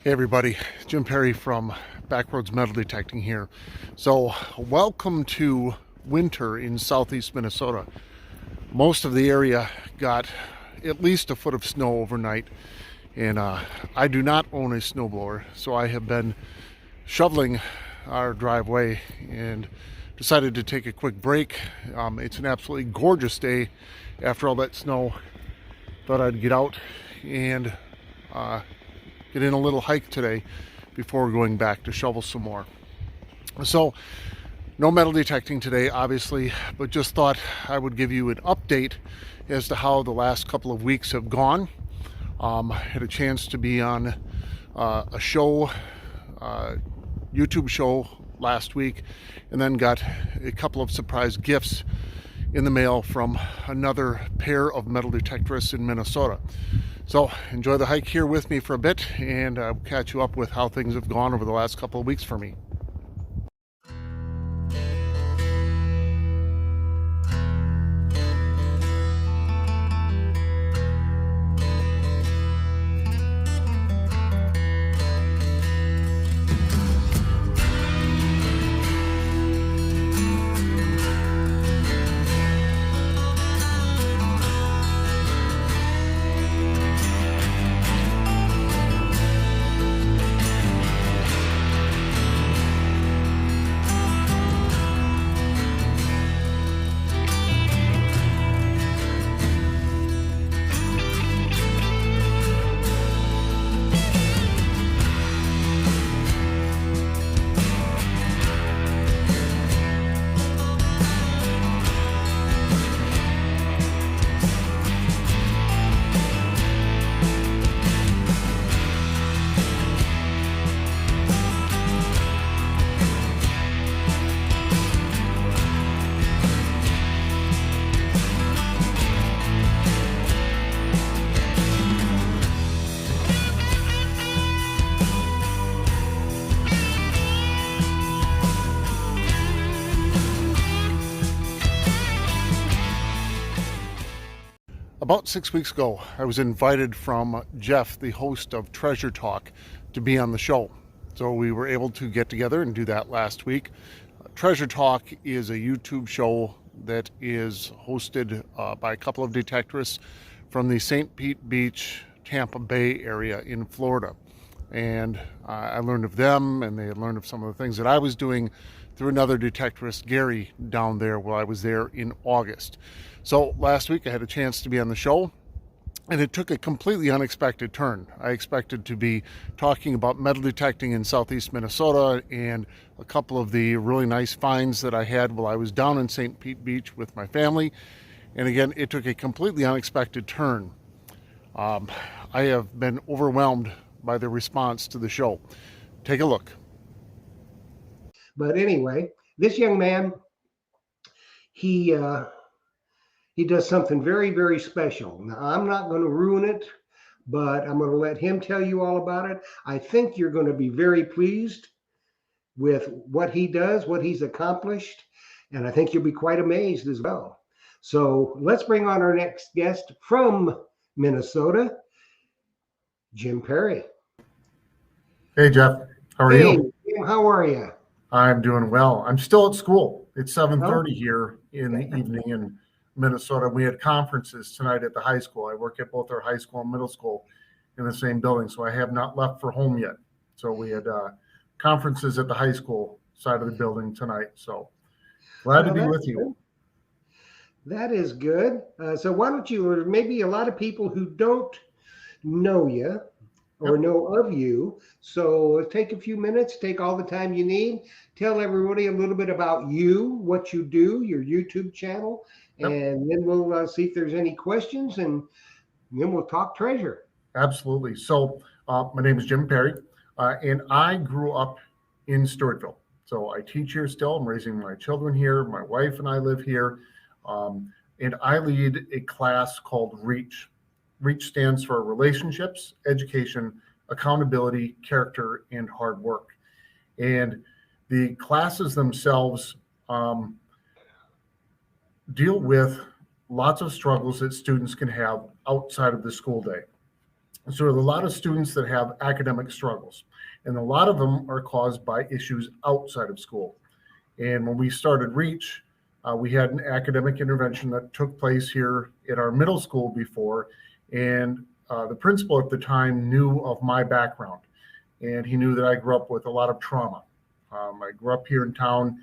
Hey everybody, Jim Perry from Backroads Metal Detecting here. So welcome to winter in southeast Minnesota. Most of the area got at least a foot of snow overnight, and I do not own a snowblower, so I have been shoveling our driveway and decided to take a quick break. It's an absolutely gorgeous day after all that snow. Thought I'd get out and get in a little hike today before going back to shovel some more. So no metal detecting today, obviously, but just thought I would give you an update as to how the last couple of weeks have gone. Had a chance to be on a show, YouTube show last week, and then got a couple of surprise gifts in the mail from another pair of metal detectorists in Minnesota. So enjoy the hike here with me for a bit, and I'll catch you up with how things have gone over the last couple of weeks for me. About 6 weeks ago, I was invited from Jeff, the host of Treasure Talk, to be on the show. So we were able to get together and do that last week. Treasure Talk is a YouTube show that is hosted by a couple of detectorists from the St. Pete Beach, Tampa Bay area in Florida. And I learned of them, and they had learned of some of the things that I was doing through another detectorist, Gary, down there while I was there in August. So last week I had a chance to be on the show, and it took a completely unexpected turn. I expected to be talking about metal detecting in southeast Minnesota and a couple of the really nice finds that I had while I was down in St. Pete Beach with my family. And again, it took a completely unexpected turn. I have been overwhelmed by the response to the show. Take a look. But anyway, this young man, he does something very, very special. Now, I'm not going to ruin it, but I'm going to let him tell you all about it. I think you're going to be very pleased with what he does, what he's accomplished, and I think you'll be quite amazed as well. So let's bring on our next guest from Minnesota, Jim Perry. Hey, Jeff. How are you? Jim, how are you? I'm doing well. I'm still at school. It's 7:30 here in the evening in Minnesota. We had conferences tonight at the high school. I work at both our high school and middle school in the same building, so I have not left for home yet. So we had conferences at the high school side of the building tonight. So glad to be with you. That is good. So why don't you, or maybe a lot of people who don't know you or know of you, so take a few minutes, take all the time you need, tell everybody a little bit about you, what you do, your YouTube channel, and then we'll see if there's any questions, and then we'll talk treasure. Absolutely. So my name is Jim Perry, and I grew up in Stewartville. So I teach here still. I'm raising my children here. My wife and I live here, and I lead a class called REACH. REACH stands for Relationships, Education, Accountability, Character, and Hard Work. And the classes themselves deal with lots of struggles that students can have outside of the school day. So there's a lot of students that have academic struggles, and a lot of them are caused by issues outside of school. And when we started Reach, we had an academic intervention that took place here at our middle school before, and the principal at the time knew of my background, and he knew that I grew up with a lot of trauma. I grew up here in town,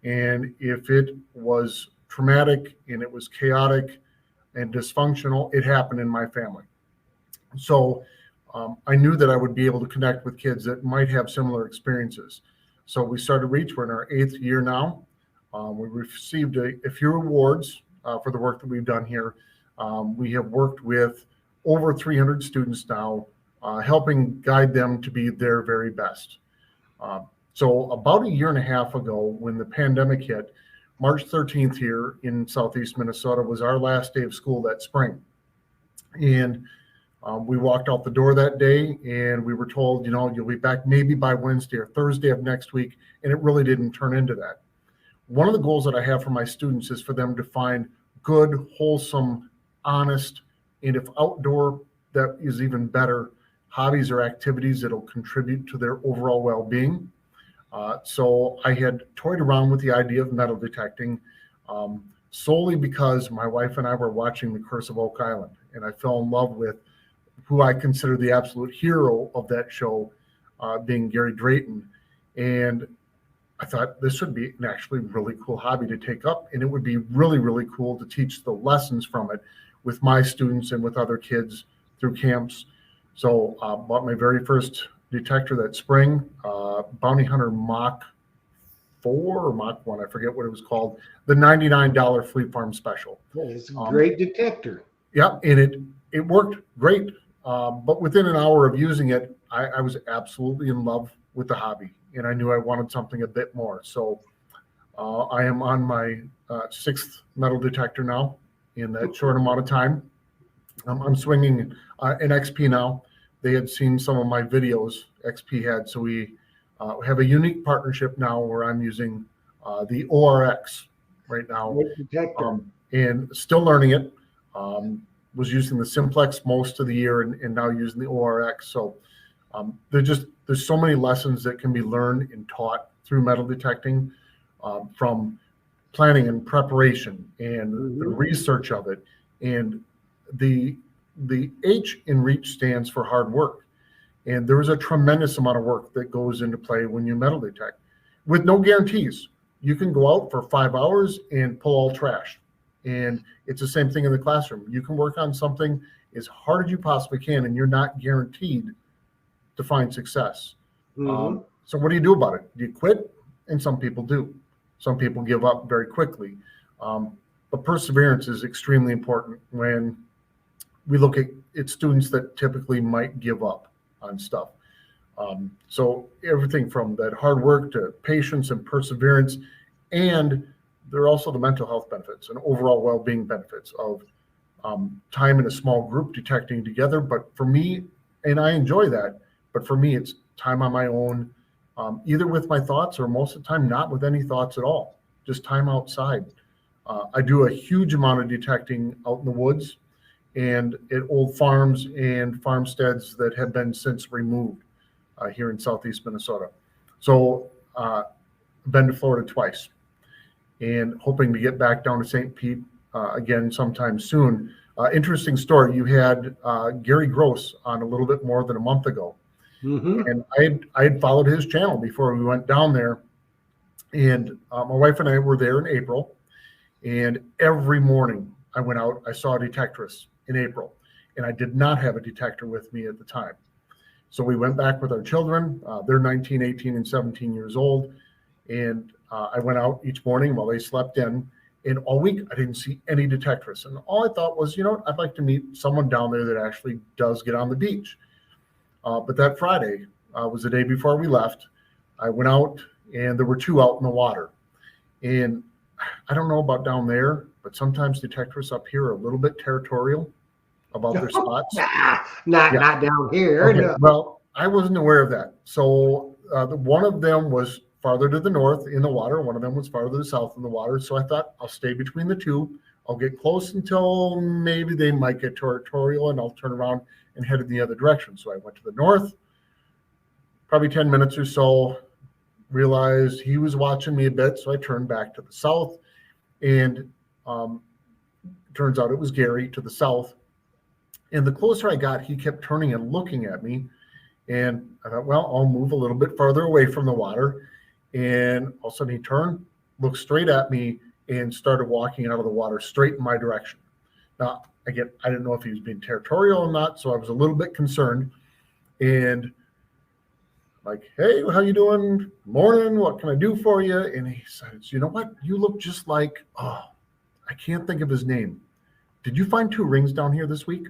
and if it was traumatic and it was chaotic and dysfunctional, it happened in my family. So I knew that I would be able to connect with kids that might have similar experiences. So we started Reach. We're in our 8th year now. We received a few awards for the work that we've done here. We have worked with over 300 students now, helping guide them to be their very best. So about a year and a half ago, when the pandemic hit, March 13th here in Southeast Minnesota was our last day of school that spring. And we walked out the door that day and we were told, you'll be back maybe by Wednesday or Thursday of next week. And it really didn't turn into that. One of the goals that I have for my students is for them to find good, wholesome, honest, and if outdoor, that is even better, hobbies or activities that'll contribute to their overall well-being. So I had toyed around with the idea of metal detecting solely because my wife and I were watching The Curse of Oak Island, and I fell in love with who I consider the absolute hero of that show, being Gary Drayton. And I thought this would be an actually really cool hobby to take up, and it would be really, really cool to teach the lessons from it with my students and with other kids through camps. So bought my very first detector that spring, Bounty Hunter Mach 4 or Mach 1, I forget what it was called, the $99 Fleet Farm special. It's a great detector. Yeah, and it worked great. But within an hour of using it, I was absolutely in love with the hobby, and I knew I wanted something a bit more. So I am on my 6th metal detector now in that short amount of time. I'm swinging an XP now. They had seen some of my videos XP had, so we have a unique partnership now where I'm using the ORX right now, and still learning it. Was using the Simplex most of the year and now using the ORX. So there's so many lessons that can be learned and taught through metal detecting, from planning and preparation and the research of it. And the H in Reach stands for hard work. And there is a tremendous amount of work that goes into play when you metal detect with no guarantees. You can go out for 5 hours and pull all trash. And it's the same thing in the classroom. You can work on something as hard as you possibly can, and you're not guaranteed to find success. So what do you do about it? Do you quit? And some people do. Some people give up very quickly. But perseverance is extremely important when we look at students that typically might give up on stuff. So everything from that hard work to patience and perseverance, and there are also the mental health benefits and overall well-being benefits of time in a small group detecting together. But for me, and I enjoy that, but for me, it's time on my own, either with my thoughts or most of the time not with any thoughts at all, just time outside. I do a huge amount of detecting out in the woods and at old farms and farmsteads that have been since removed here in Southeast Minnesota. So been to Florida twice and hoping to get back down to St. Pete again sometime soon. Interesting story. You had Gary Gross on a little bit more than a month ago. And I had followed his channel before we went down there. And my wife and I were there in April. And every morning I went out, I saw a detectorist in April. And I did not have a detector with me at the time. So we went back with our children. They're 19, 18, and 17 years old. And I went out each morning while they slept in. And all week, I didn't see any detectorists. And all I thought was, I'd like to meet someone down there that actually does get on the beach. But that Friday was the day before we left. I went out, and there were 2 out in the water. And I don't know about down there, but sometimes detectorists up here are a little bit territorial about their spots. Not down here. Okay. No. Well, I wasn't aware of that. So one of them was farther to the north in the water. One of them was farther to the south in the water. So I thought I'll stay between the 2. I'll get close until maybe they might get territorial, and I'll turn around and head in the other direction. So I went to the north, probably 10 minutes or so, realized he was watching me a bit, so I turned back to the south, and turns out it was Gary to the south. And the closer I got, he kept turning and looking at me, and I thought, well, I'll move a little bit farther away from the water. And all of a sudden he turned, looked straight at me, and started walking out of the water straight in my direction. Now, again, I didn't know if he was being territorial or not, so I was a little bit concerned. And like, hey, how you doing? Morning, what can I do for you? And he says, you know what? You look just like, I can't think of his name. Did you find 2 rings down here this week?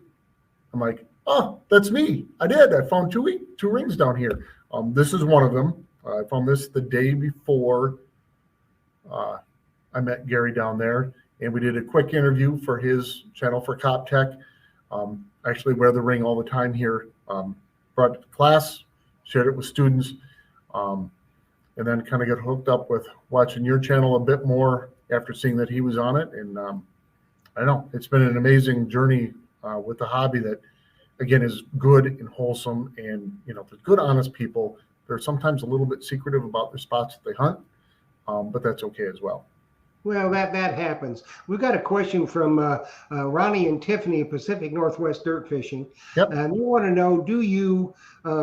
I'm like, oh, that's me. I did. I found two rings down here. This is one of them. I found this the day before I met Gary down there, and we did a quick interview for his channel for Cop Tech. I actually wear the ring all the time here. Brought it to class, shared it with students, and then kind of got hooked up with watching your channel a bit more after seeing that he was on it. And I don't know, it's been an amazing journey with the hobby that, again, is good and wholesome. And, you know, the good, honest people, they're sometimes a little bit secretive about their spots that they hunt, but that's okay as well. Well, that happens. We've got a question from Ronnie and Tiffany, Pacific Northwest Dirt Fishing. Yep. And you want to know, do you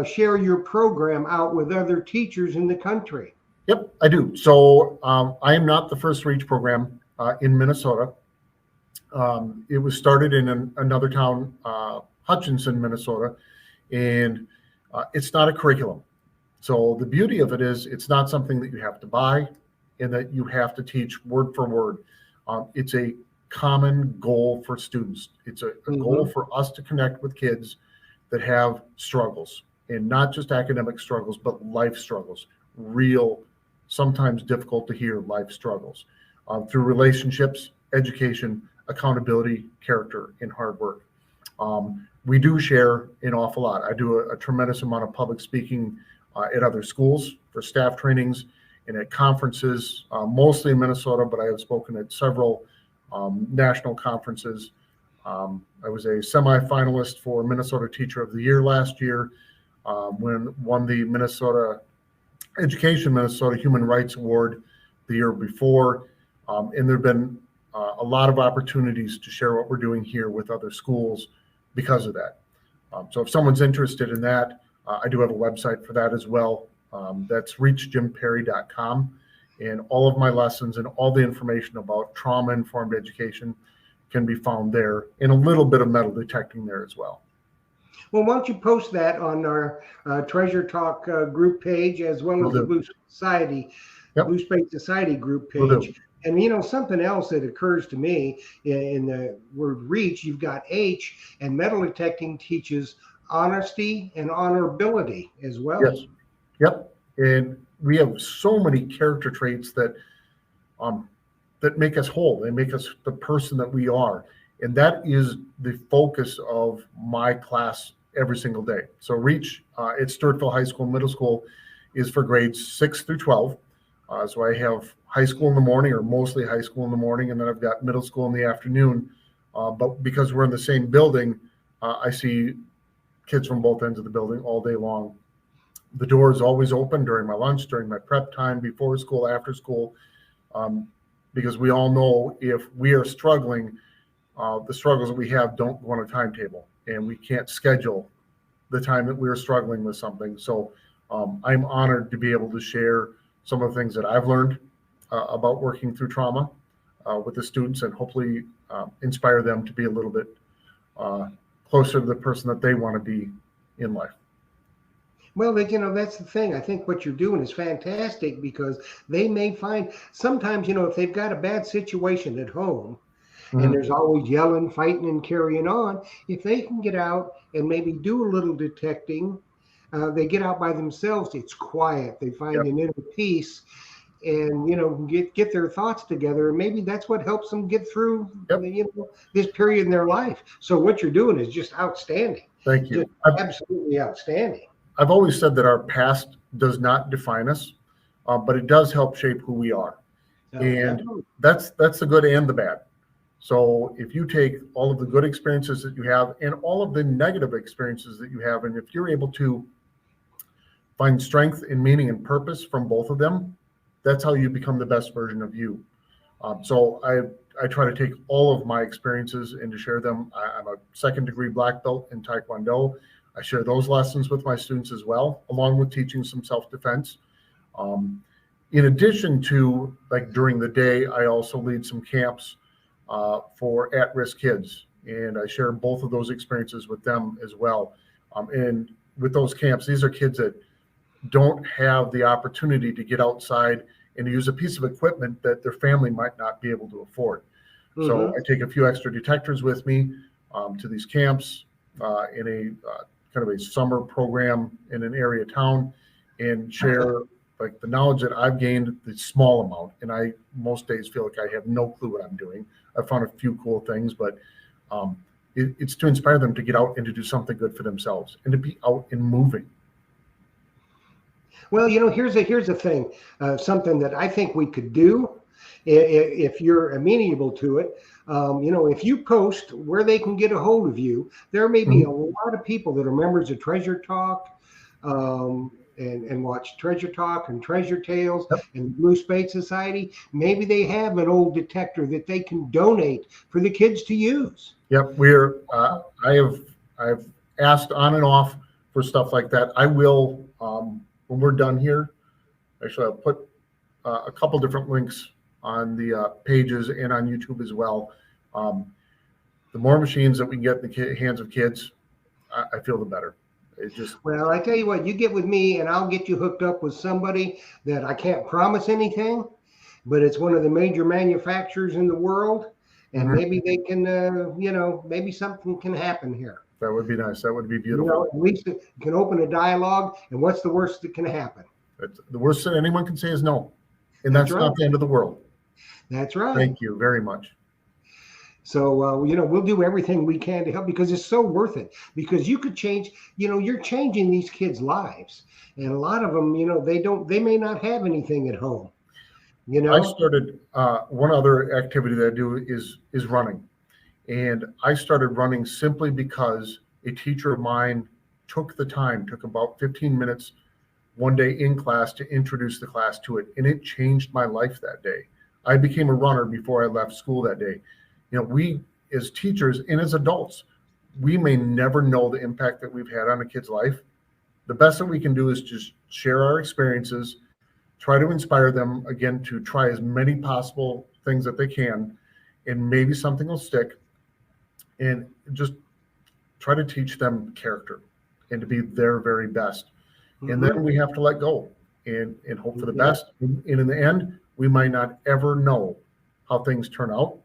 share your program out with other teachers in the country? Yep, I do. So I am not the first REACH program in Minnesota. It was started in another town, Hutchinson, Minnesota, and it's not a curriculum. So the beauty of it is it's not something that you have to buy and that you have to teach word for word. It's a common goal for students. It's a goal for us to connect with kids that have struggles, and not just academic struggles, but life struggles, real, sometimes difficult to hear life struggles, through relationships, education, accountability, character, and hard work. We do share an awful lot. I do a tremendous amount of public speaking at other schools for staff trainings and at conferences, mostly in Minnesota, but I have spoken at several national conferences. I was a semifinalist for Minnesota Teacher of the Year last year, when won the Minnesota Human Rights Award the year before. And there have been a lot of opportunities to share what we're doing here with other schools because of that. So if someone's interested in that, I do have a website for that as well. That's reachjimparry.com. And all of my lessons and all the information about trauma-informed education can be found there, and a little bit of metal detecting there as well. Well, why don't you post that on our Treasure Talk group page, as well as the Blue Society, Blue Space Society group page. And, you know, something else that occurs to me in the word reach, you've got H, and metal detecting teaches honesty and honorability as well. Yes. Yep. And we have so many character traits that that make us whole. They make us the person that we are. And that is the focus of my class every single day. So REACH at Sturtville High School, Middle School is for grades 6 through 12. So I have high school in the morning, or mostly high school in the morning, and then I've got middle school in the afternoon. But because we're in the same building, I see kids from both ends of the building all day long. The door is always open during my lunch, during my prep time, before school, after school, because we all know if we are struggling, the struggles that we have don't go on a timetable, and we can't schedule the time that we're struggling with something. So I'm honored to be able to share some of the things that I've learned about working through trauma with the students, and hopefully inspire them to be a little bit closer to the person that they want to be in life. Well, you know, that's the thing. I think what you're doing is fantastic, because they may find sometimes, you know, if they've got a bad situation at home, and there's always yelling, fighting, and carrying on, if they can get out and maybe do a little detecting, they get out by themselves, it's quiet, they find an inner peace, and, you know, get their thoughts together. And maybe that's what helps them get through you know, this period in their life. So what you're doing is just outstanding. Thank you. Absolutely outstanding. I've always said that our past does not define us, but it does help shape who we are. And that's the good and the bad. So if you take all of the good experiences that you have and all of the negative experiences that you have, and if you're able to find strength and meaning and purpose from both of them, that's how you become the best version of you. So I try to take all of my experiences and to share them. I'm a second-degree black belt in Taekwondo. I share those lessons with my students as well, along with teaching some self-defense. In addition to, like, during the day, I also lead some camps for at-risk kids, and I share both of those experiences with them as well. And with those camps, these are kids that don't have the opportunity to get outside and to use a piece of equipment that their family might not be able to afford. So I take a few extra detectors with me to these camps in a kind of a summer program in an area town, and share like the knowledge that I've gained, the small amount. And I most days feel like I have no clue what I'm doing. I found a few cool things, but it's to inspire them to get out and to do something good for themselves and to be out and moving. Well, here's a thing, something that I think we could do if you're amenable to it. If you post where they can get a hold of you, there may be a lot of people that are members of Treasure Talk and watch Treasure Talk and Treasure Tales and Blue Spade Society. Maybe they have an old detector that they can donate for the kids to use. Yep, I've asked on and off for stuff like that. I will, when we're done here, actually I'll put a couple different links on the pages and on YouTube as well. The more machines that we can get in the hands of kids, I feel the better. Well, I tell you what, you get with me and I'll get you hooked up with somebody that I can't promise anything, but it's one of the major manufacturers in the world, and maybe they can, maybe something can happen here. That would be nice. That would be beautiful. At least it can open a dialogue. And what's the worst that can happen? The worst that anyone can say is no, and that's not the end of the world. That's right. Thank you very much. So, we'll do everything we can to help, because it's so worth it. Because you could change, you're changing these kids' lives. And a lot of them, they may not have anything at home. I started, one other activity that I do is running. And I started running simply because a teacher of mine took about 15 minutes one day in class to introduce the class to it. And it changed my life that day. I became a runner before I left school that day. We as teachers and as adults, we may never know the impact that we've had on a kid's life. The best that we can do is just share our experiences, try to inspire them, again, to try as many possible things that they can, and maybe something will stick, and just try to teach them character and to be their very best. And then we have to let go and hope for the best. And in the end, we might not ever know how things turn out.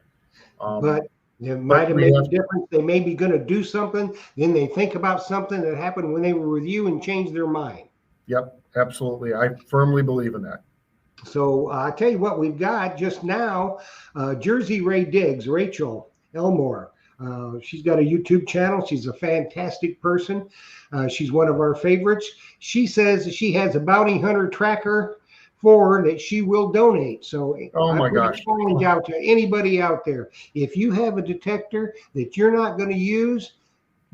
But it might have made a difference. They may be going to do something. Then they think about something that happened when they were with you and change their mind. Yep, absolutely. I firmly believe in that. So I tell you what, we've got just now Jersey Ray Diggs, Rachel Elmore. She's got a YouTube channel. She's a fantastic person. She's one of our favorites. She says she has a bounty hunter tracker that she will donate. So my gosh, challenge out to anybody out there. If you have a detector that you're not going to use,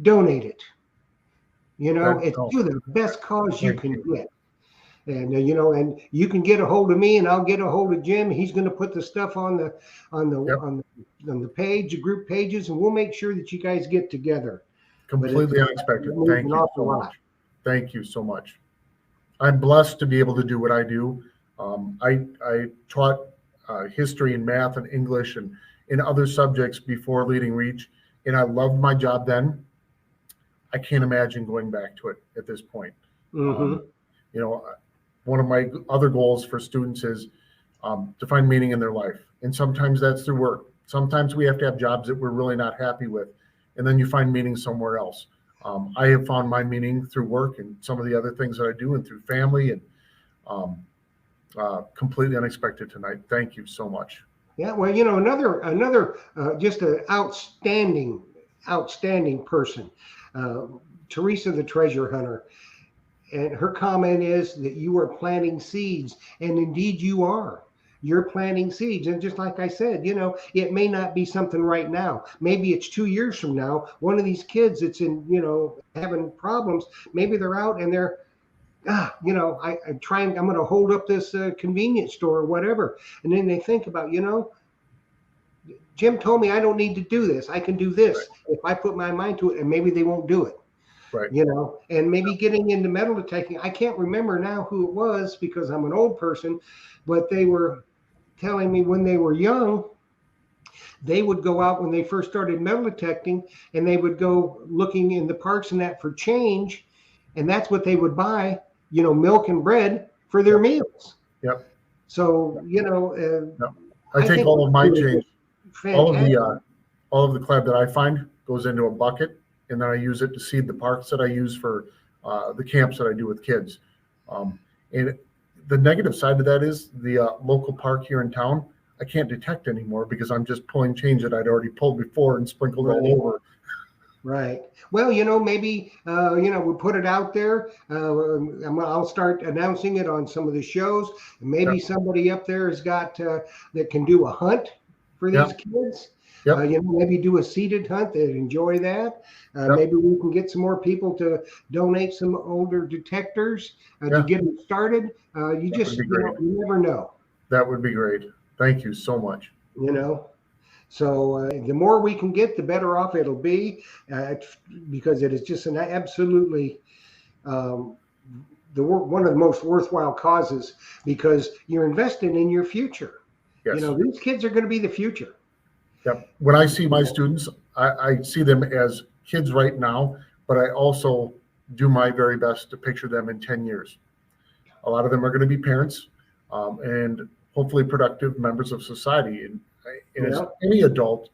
donate it. It's do the best cause you can get. And and you can get a hold of me, and I'll get a hold of Jim. He's going to put the stuff on the page, the group pages, and we'll make sure that you guys get together. Completely unexpected. Thank you so much. Thank you so much. I'm blessed to be able to do what I do. I taught history and math and English and in other subjects before leading Reach, and I loved my job then. I can't imagine going back to it at this point. One of my other goals for students is to find meaning in their life. And sometimes that's through work. Sometimes we have to have jobs that we're really not happy with, and then you find meaning somewhere else. I have found my meaning through work and some of the other things that I do, and through family, and completely unexpected tonight. Thank you so much. Yeah, well, another just an outstanding person, Teresa the Treasure Hunter. And her comment is that you are planting seeds, and indeed you are. you're planting seeds. And just like I said, it may not be something right now. Maybe it's 2 years from now. One of these kids that's in, having problems, maybe they're out and they're, I'm going to hold up this convenience store or whatever. And then they think about, Jim told me I don't need to do this. I can do this if I put my mind to it, and maybe they won't do it. Right. And maybe getting into metal detecting. I can't remember now who it was because I'm an old person, but they were telling me when they were young, they would go out when they first started metal detecting, and they would go looking in the parks and that for change, and that's what they would buy, milk and bread for their meals. Yep. So, I take all of my change. Fantastic. All of the clad that I find goes into a bucket, and then I use it to seed the parks that I use for the camps that I do with kids. And the negative side of that is the local park here in town, I can't detect anymore because I'm just pulling change that I'd already pulled before and sprinkled all over. Right. Well, maybe, we'll put it out there. I'll start announcing it on some of the shows. Maybe somebody up there has got that can do a hunt for these kids. Maybe do a seated hunt. They'd enjoy that. Maybe we can get some more people to donate some older detectors to get them started. You never know. That would be great. Thank you so much. So the more we can get, the better off it'll be, because it is just an absolutely one of the most worthwhile causes, because you're investing in your future. Yes. These kids are going to be the future. Yep. When I see my students, I see them as kids right now, but I also do my very best to picture them in 10 years. A lot of them are going to be parents and hopefully productive members of society. And as any adult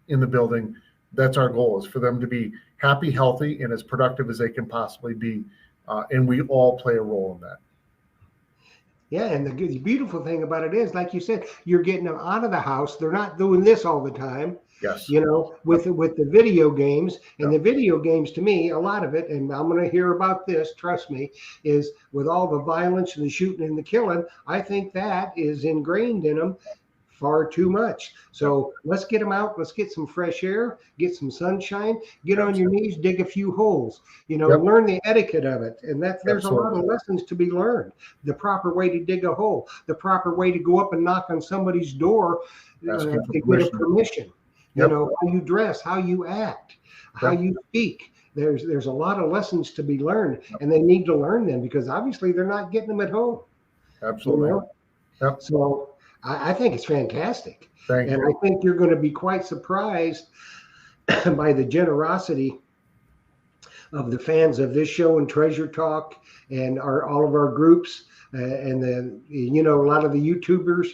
in the building, that's our goal, is for them to be happy, healthy, and as productive as they can possibly be. And we all play a role in that. Yeah, and the beautiful thing about it is, like you said, you're getting them out of the house. They're not doing this all the time. Yes. With the video games. And the video games, to me, a lot of it, and I'm going to hear about this, trust me, is with all the violence and the shooting and the killing, I think that is ingrained in them far too much. So let's get them out. Let's get some fresh air, get some sunshine, get on your knees, dig a few holes, learn the etiquette of it. And there's a lot of lessons to be learned. The proper way to dig a hole, the proper way to go up and knock on somebody's door to get a permission. How you dress, how you act, how you speak. There's a lot of lessons to be learned, and they need to learn them because obviously they're not getting them at home. Absolutely. So I think it's fantastic. Thank you. I think you're going to be quite surprised by the generosity of the fans of this show and Treasure Talk and all of our groups and a lot of the YouTubers.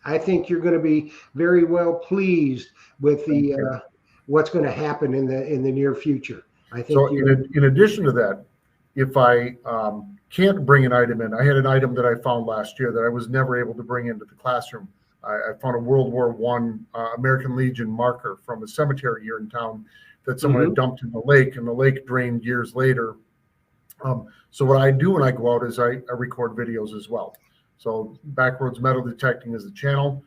I think you're going to be very well pleased with what's going to happen in the near future. I think. So in addition to that, if I can't bring an item in, I had an item that I found last year that I was never able to bring into the classroom. I found a World War I American Legion marker from a cemetery here in town that someone had dumped in the lake, and the lake drained years later. So what I do when I go out is I record videos as well. So Backroads Metal Detecting is the channel.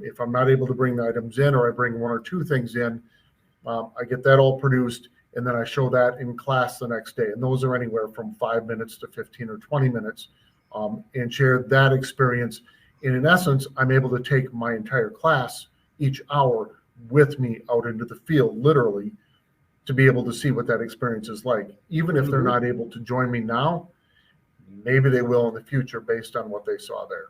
If I'm not able to bring the items in, or I bring one or two things in, I get that all produced, and then I show that in class the next day. And those are anywhere from 5 minutes to 15 or 20 minutes, and share that experience. And in essence, I'm able to take my entire class each hour with me out into the field, literally, to be able to see what that experience is like. Even if they're not able to join me now, maybe they will in the future based on what they saw there.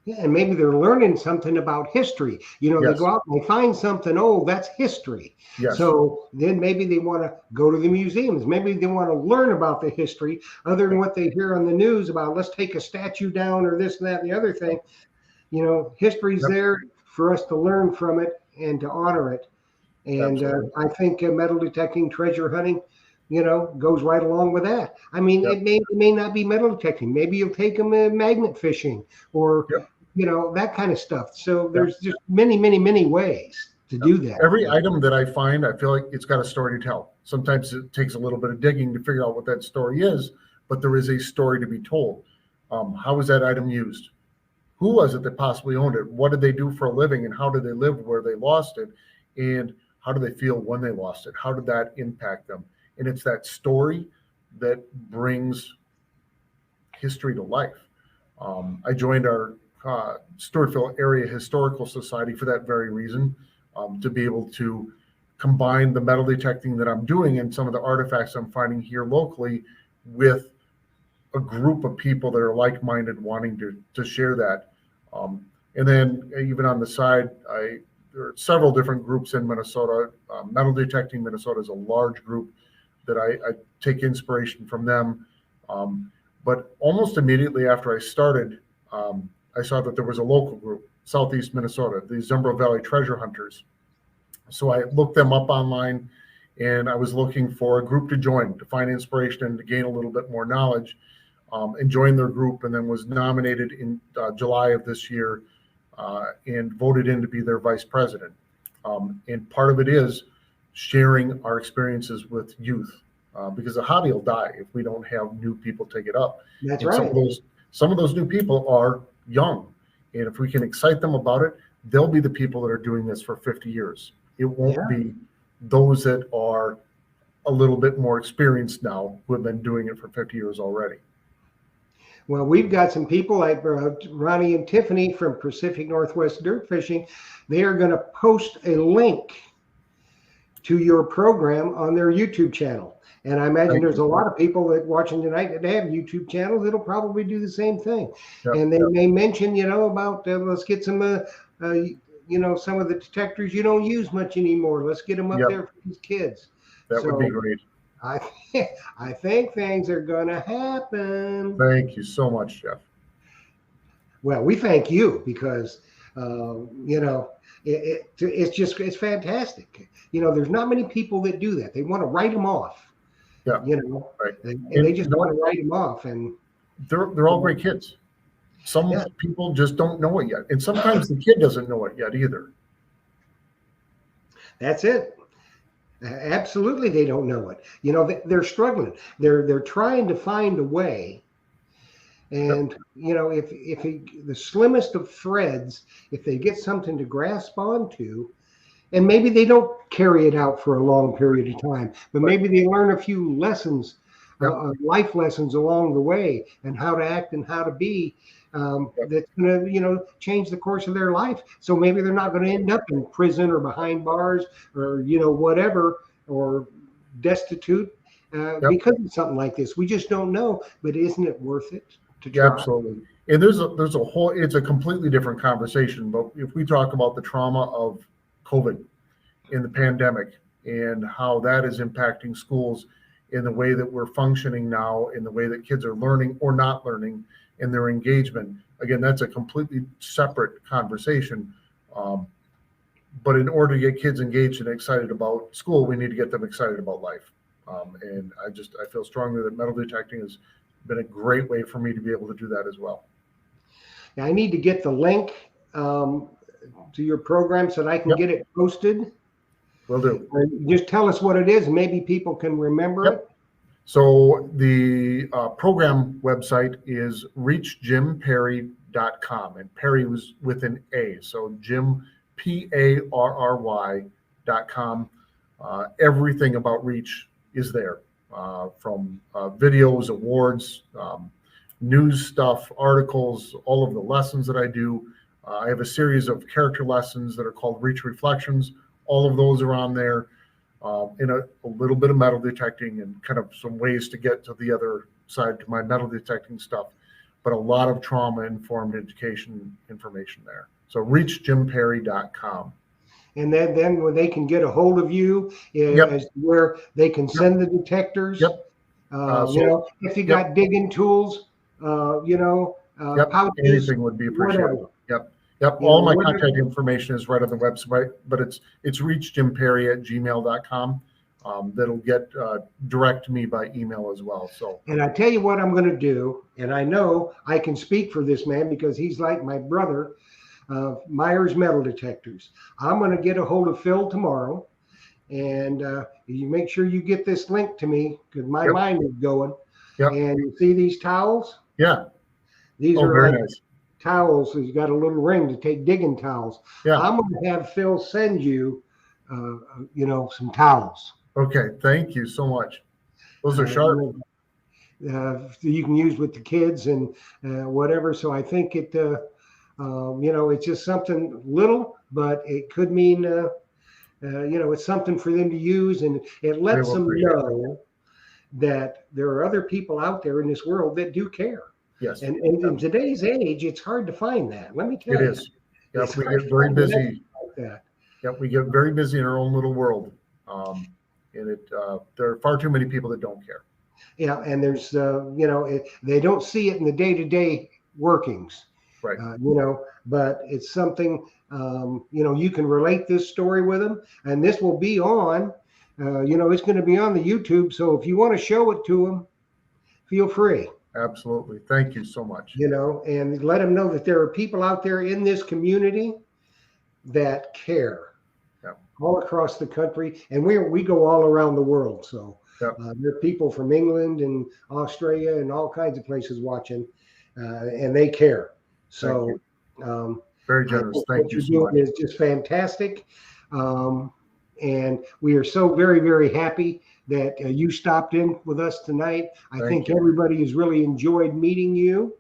Yeah, and maybe they're learning something about history. They go out and they find something, that's history. Yes. So then maybe they want to go to the museums. Maybe they want to learn about the history other than what they hear on the news about, let's take a statue down or this and that and the other thing. History's there for us to learn from it and to honor it. And I think metal detecting, treasure hunting, goes right along with that. I mean, it may not be metal detecting. Maybe you'll take them magnet fishing or, that kind of stuff. So there's just many, many, many ways to do that. Every item that I find, I feel like it's got a story to tell. Sometimes it takes a little bit of digging to figure out what that story is, but there is a story to be told. How was that item used? who was it that possibly owned it? What did they do for a living, and how did they live where they lost it? And how do they feel when they lost it? How did that impact them? And it's that story that brings history to life. I joined our Stewartville Area Historical Society for that very reason, to be able to combine the metal detecting that I'm doing and some of the artifacts I'm finding here locally with a group of people that are like-minded, wanting to share that. And then even on the side, there are several different groups in Minnesota. Metal Detecting Minnesota is a large group that I take inspiration from them. But almost immediately after I started, I saw that there was a local group, Southeast Minnesota, the Zumbro Valley Treasure Hunters. So I looked them up online, and I was looking for a group to join, to find inspiration and to gain a little bit more knowledge, and joined their group, and then was nominated in July of this year, and voted in to be their vice president. And part of it is sharing our experiences with youth, because the hobby will die if we don't have new people take it up. That's and right. Some of those new people are young, and if we can excite them about it, they'll be the people that are doing this for 50 years. It won't be those that are a little bit more experienced now who have been doing it for 50 years already. Well, we've got some people like Ronnie and Tiffany from Pacific Northwest Dirt Fishing. They are going to post a link to your program on their YouTube channel. And I imagine there's a lot of people that watching tonight that have YouTube channels that'll probably do the same thing. Yep, and they may mention, about let's get some, some of the detectors you don't use much anymore. Let's get them up there for these kids. That would be great. I think things are going to happen. Thank you so much, Jeff. Well, we thank you because, it's fantastic. There's not many people that do that. They want to write them off. Yeah. Right. And they just want to write them off. And they're all great kids. Some people just don't know it yet. And sometimes the kid doesn't know it yet either. That's it. Absolutely, they don't know it. They're struggling. They're trying to find a way. And if the slimmest of threads, if they get something to grasp onto, and maybe they don't carry it out for a long period of time, but maybe they learn a few lessons, life lessons along the way, and how to act and how to be. That's going to, change the course of their life. So maybe they're not going to end up in prison or behind bars or, whatever, or destitute because of something like this. We just don't know. But isn't it worth it to try? Absolutely. And there's a whole, it's a completely different conversation. But if we talk about the trauma of COVID in the pandemic and how that is impacting schools in the way that we're functioning now, in the way that kids are learning or not learning, and their engagement. Again, that's a completely separate conversation. But in order to get kids engaged and excited about school, we need to get them excited about life. And I feel strongly that metal detecting has been a great way for me to be able to do that as well. Now, I need to get the link to your program so that I can get it posted. Will do. Just tell us what it is, and maybe people can remember it. So the program website is reachjimparry.com, and Parry was with an A. So Jim, PARRY.com. Everything about Reach is there, from videos, awards, news stuff, articles, all of the lessons that I do. I have a series of character lessons that are called Reach Reflections. All of those are on there. In a little bit of metal detecting and kind of some ways to get to the other side to my metal detecting stuff, but a lot of trauma-informed education information there. So reachjimparry.com. And then when they can get a hold of you, as where they can send the detectors. If you got digging tools, pouches, anything would be appreciated. Whatever. All my contact information is right on the website, but it's reachjimparry@gmail.com. That'll get direct to me by email as well. So, and I tell you what I'm going to do, and I know I can speak for this man because he's like my brother, Myers Metal Detectors. I'm going to get a hold of Phil tomorrow, and you make sure you get this link to me because my mind is going. And you see these towels? Yeah. These are very like, nice. towels. He's got a little ring to take digging towels. Yeah. I'm going to have Phil send you, some towels. Okay. Thank you so much. Those are sharp. You can use with the kids and whatever. So I think it's just something little, but it could mean, it's something for them to use, and it lets them know that there are other people out there in this world that do care. Yes. And in today's age, it's hard to find that. Let me tell you. It is. Yep. We get very busy. Like that. Yep. We get very busy in our own little world. And there are far too many people that don't care. Yeah. And there's, they don't see it in the day-to-day workings. Right. But it's something, you can relate this story with them, and this will be on, it's going to be on the YouTube. So if you want to show it to them, feel free. Absolutely. Thank you so much. And let them know that there are people out there in this community that care. Yep. All across the country. And we go all around the world. So yep. There are people from England and Australia and all kinds of places watching, and they care. So very generous. Thank you so much. Is just fantastic. And we are so very, very happy that you stopped in with us tonight. I think everybody has really enjoyed meeting you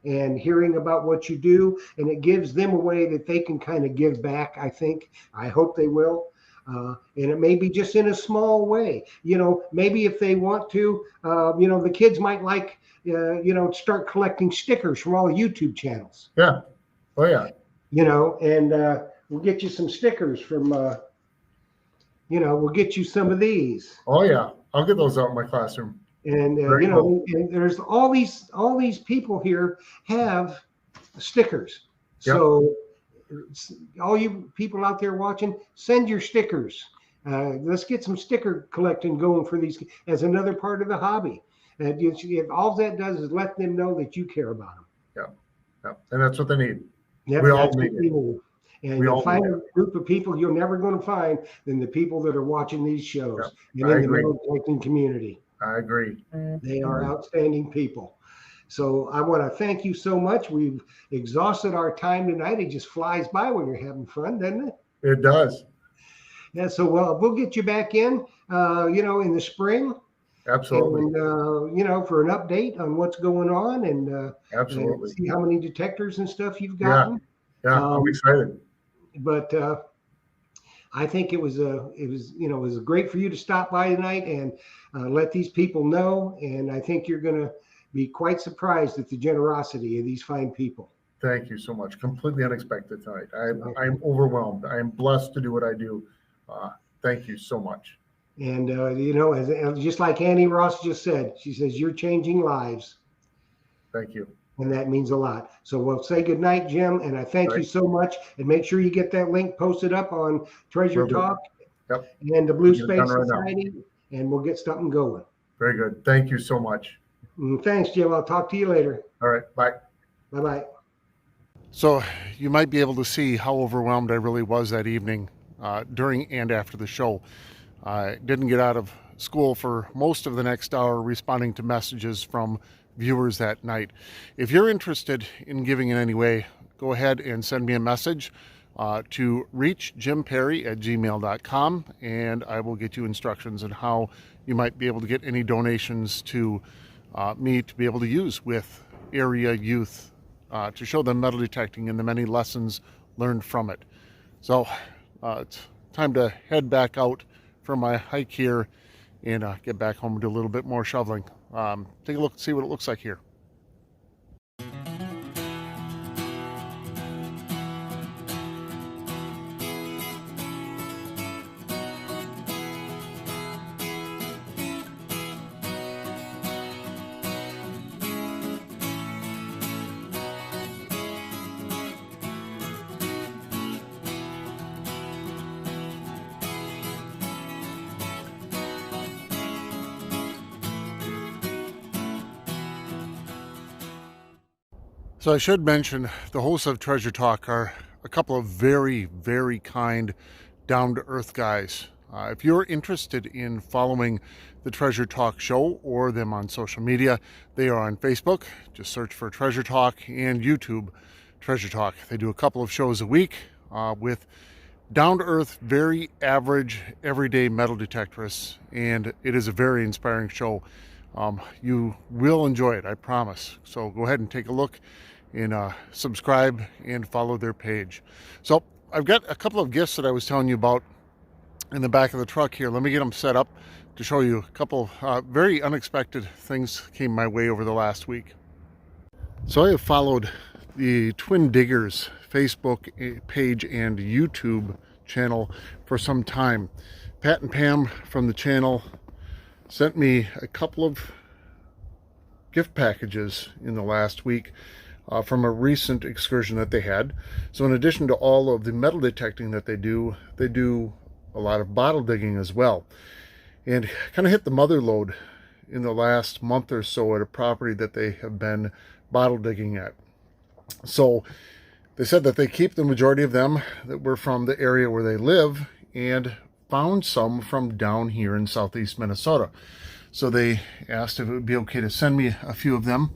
and hearing about what you do. And it gives them a way that they can kind of give back, I think. I hope they will. And it may be just in a small way. Maybe if they want to, the kids might like, start collecting stickers from all the YouTube channels. Yeah. Oh, yeah. And we'll get you some stickers from, we'll get you some of these. Oh, yeah. I'll get those out in my classroom. And, and there's all these people here have stickers. Yep. So all you people out there watching, send your stickers. Let's get some sticker collecting going for these as another part of the hobby. All that does is let them know that you care about them. Yeah. And that's what they need. Yep, we all need it. And you'll find a group of people you're never going to find than the people that are watching these shows and in the metal detecting community. I agree. They are outstanding people. So I want to thank you so much. We've exhausted our time tonight. It just flies by when you're having fun, doesn't it? It does. Yeah. So we'll get you back in, in the spring. Absolutely. And, for an update on what's going on and absolutely see how many detectors and stuff you've gotten. Yeah. I'm excited. But I think it was great for you to stop by tonight and let these people know. And I think you're going to be quite surprised at the generosity of these fine people. Thank you so much. Completely unexpected tonight. I'm overwhelmed. I'm blessed to do what I do. Thank you so much. And, just like Annie Ross just said, she says, you're changing lives. Thank you. And that means a lot. So we'll say good night, Jim. And I thank you so much. And make sure you get that link posted up on Treasure Talk and the Blue Space Society. And we'll get something going. Very good. Thank you so much. Thanks, Jim. I'll talk to you later. All right. Bye. Bye-bye. So you might be able to see how overwhelmed I really was that evening during and after the show. I didn't get out of school for most of the next hour responding to messages from viewers that night. If you're interested in giving in any way, go ahead and send me a message to reachjimparry@gmail.com, and I will get you instructions on how you might be able to get any donations to me to be able to use with area youth to show them metal detecting and the many lessons learned from it. So it's time to head back out from my hike here and get back home and do a little bit more shoveling. Take a look and see what it looks like here. So I should mention the hosts of Treasure Talk are a couple of very, very kind, down-to-earth guys. If you're interested in following the Treasure Talk show or them on social media, they are on Facebook. Just search for Treasure Talk, and YouTube, Treasure Talk. They do a couple of shows a week with down-to-earth, very average, everyday metal detectorists, and it is a very inspiring show. You will enjoy it, I promise. So go ahead and take a look and subscribe and follow their page. So I've got a couple of gifts that I was telling you about in the back of the truck here. Let me get them set up to show you a couple very unexpected things came my way over the last week. So I have followed the Twin Diggers Facebook page and YouTube channel for some time. Pat and Pam from the channel sent me a couple of gift packages in the last week from a recent excursion that they had. So in addition to all of the metal detecting that they do a lot of bottle digging as well. And kind of hit the mother lode in the last month or so at a property that they have been bottle digging at. So they said that they keep the majority of them that were from the area where they live, and found some from down here in southeast Minnesota. So they asked if it would be okay to send me a few of them,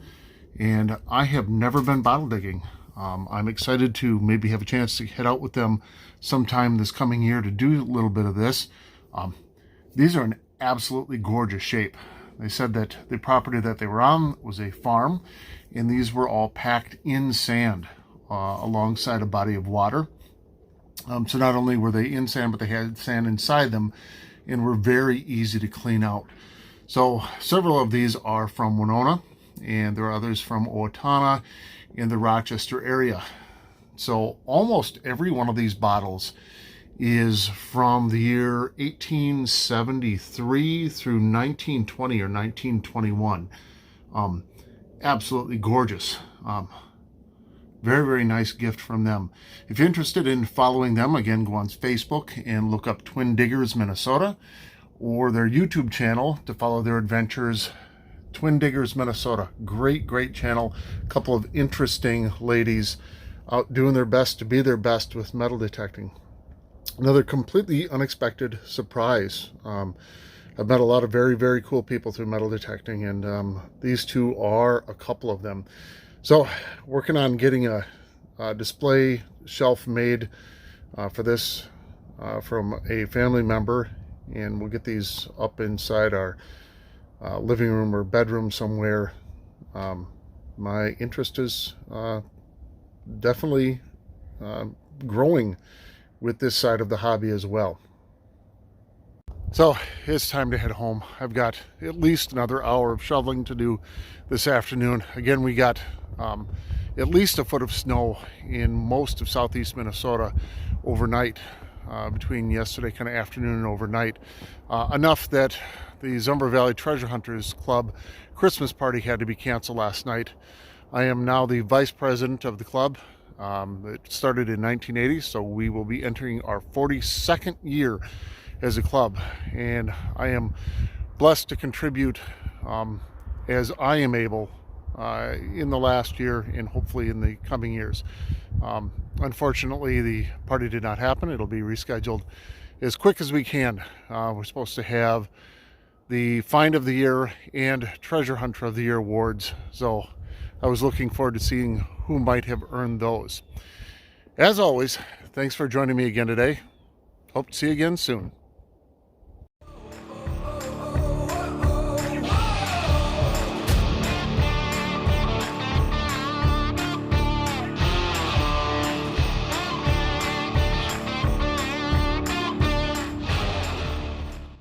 and I have never been bottle digging. I'm excited to maybe have a chance to head out with them sometime this coming year to do a little bit of this. These are in absolutely gorgeous shape. They said that the property that they were on was a farm, and these were all packed in sand alongside a body of water. So not only were they in sand, but they had sand inside them and were very easy to clean out. So several of these are from Winona, and there are others from Owatonna in the Rochester area. So almost every one of these bottles is from the year 1873 through 1920 or 1921. Absolutely gorgeous. Very, very nice gift from them. If you're interested in following them, again, go on Facebook and look up Twin Diggers Minnesota, or their YouTube channel to follow their adventures. Twin Diggers Minnesota. Great, great channel. A couple of interesting ladies out doing their best to be their best with metal detecting. Another completely unexpected surprise. I've met a lot of very, very cool people through metal detecting, and these two are a couple of them. So working on getting a display shelf made for this from a family member, and we'll get these up inside our living room or bedroom somewhere. My interest is definitely growing with this side of the hobby as well. So it's time to head home. I've got at least another hour of shoveling to do this afternoon. Again, we got at least a foot of snow in most of southeast Minnesota overnight, between yesterday kind of afternoon and overnight. Enough that the Zumber Valley Treasure Hunters Club Christmas party had to be canceled last night. I am now the vice president of the club. It started in 1980, so we will be entering our 42nd year as a club, and I am blessed to contribute as I am able in the last year and hopefully in the coming years. Unfortunately, the party did not happen. It'll be rescheduled as quick as we can. We're supposed to have the Find of the Year and Treasure Hunter of the Year awards, so I was looking forward to seeing who might have earned those. As always, thanks for joining me again today. Hope to see you again soon.